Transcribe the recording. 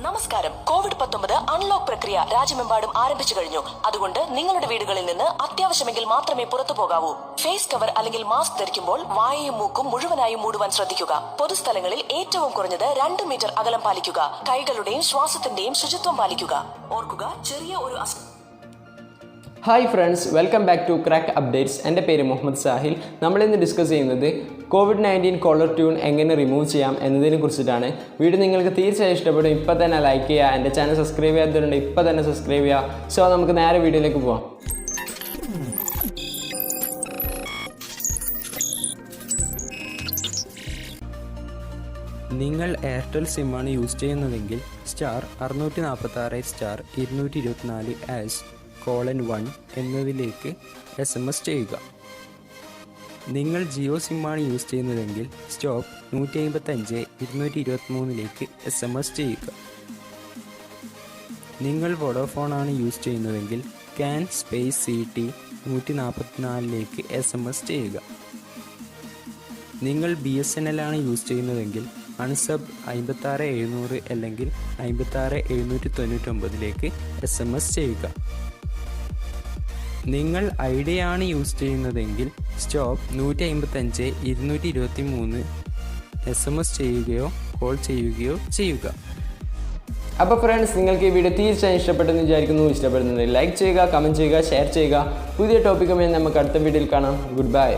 നമസ്കാരം. COVID-19 unlock പ്രക്രിയ രാജ്യമെമ്പാടും ആരംഭിച്ചു കഴിഞ്ഞു. അതുകൊണ്ട് നിങ്ങളുടെ വീടുകളിൽ നിന്ന് അത്യാവശ്യമെങ്കിൽ മാത്രമേ പുറത്തു പോകാവൂ. ഫേസ് കവർ അല്ലെങ്കിൽ മാസ്ക് ധരിക്കുമ്പോൾ വായയും മൂക്കും മുഴുവനായും മൂടുവാൻ ശ്രദ്ധിക്കുക. പൊതുസ്ഥലങ്ങളിൽ ഏറ്റവും കുറഞ്ഞത് 2 മീറ്റർ അകലം പാലിക്കുക. കൈകളുടെയും ശ്വാസത്തിന്റെയും ശുചിത്വം പാലിക്കുക. ഓർക്കുക, ചെറിയ ഒരു hi friends, welcome back to crack updates. എൻ്റെ പേര് മുഹമ്മദ് സാഹിൽ. നമ്മളിന്ന് ഡിസ്കസ് ചെയ്യുന്നത് COVID-19 കോളർ ട്യൂൺ എങ്ങനെ റിമൂവ് ചെയ്യാം എന്നതിനെ കുറിച്ചിട്ടാണ്. വീഡിയോ നിങ്ങൾക്ക് തീർച്ചയായും ഇഷ്ടപ്പെടും. ഇപ്പോൾ തന്നെ ലൈക്ക് ചെയ്യുക. എൻ്റെ ചാനൽ സബ്സ്ക്രൈബ് ചെയ്യാത്തതുകൊണ്ട് ഇപ്പോൾ തന്നെ സബ്സ്ക്രൈബ് ചെയ്യുക. സോ നമുക്ക് നേരെ വീഡിയോയിലേക്ക് പോകാം. നിങ്ങൾ എയർടെൽ സിമ്മാണ് യൂസ് ചെയ്യുന്നതെങ്കിൽ *646*224#*1 എന്നതിലേക്ക് SMS ചെയ്യുക. നിങ്ങൾ ജിയോ സിമ്മാണ് യൂസ് ചെയ്യുന്നതെങ്കിൽ *155*223ലേക്ക് SMS ചെയ്യുക. നിങ്ങൾ വോഡോഫോണാണ് യൂസ് ചെയ്യുന്നതെങ്കിൽ CAN*CT 144ലേക്ക് SMS ചെയ്യുക. നിങ്ങൾ BSNL ആണ് യൂസ് ചെയ്യുന്നതെങ്കിൽ അൺസബ് 56700 അല്ലെങ്കിൽ 56799ലേക്ക് SMS ചെയ്യുക. നിങ്ങൾ ഐഡിയ ആണ് യൂസ് ചെയ്യുന്നതെങ്കിൽ *155*223 SMS ചെയ്യുകയോ കോൾ ചെയ്യുകയോ ചെയ്യുക. അപ്പോൾ ഫ്രണ്ട്സ്, നിങ്ങൾക്ക് ഈ വീഡിയോ തീർച്ചയായും ഇഷ്ടപ്പെട്ടെന്ന് വിചാരിക്കുന്നു. ഇഷ്ടപ്പെടുന്നത് ലൈക്ക് ചെയ്യുക, കമൻറ്റ് ചെയ്യുക, ഷെയർ ചെയ്യുക. പുതിയ ടോപ്പിക്കുമായി നമുക്ക് അടുത്ത വീഡിയോയിൽ കാണാം. Good bye.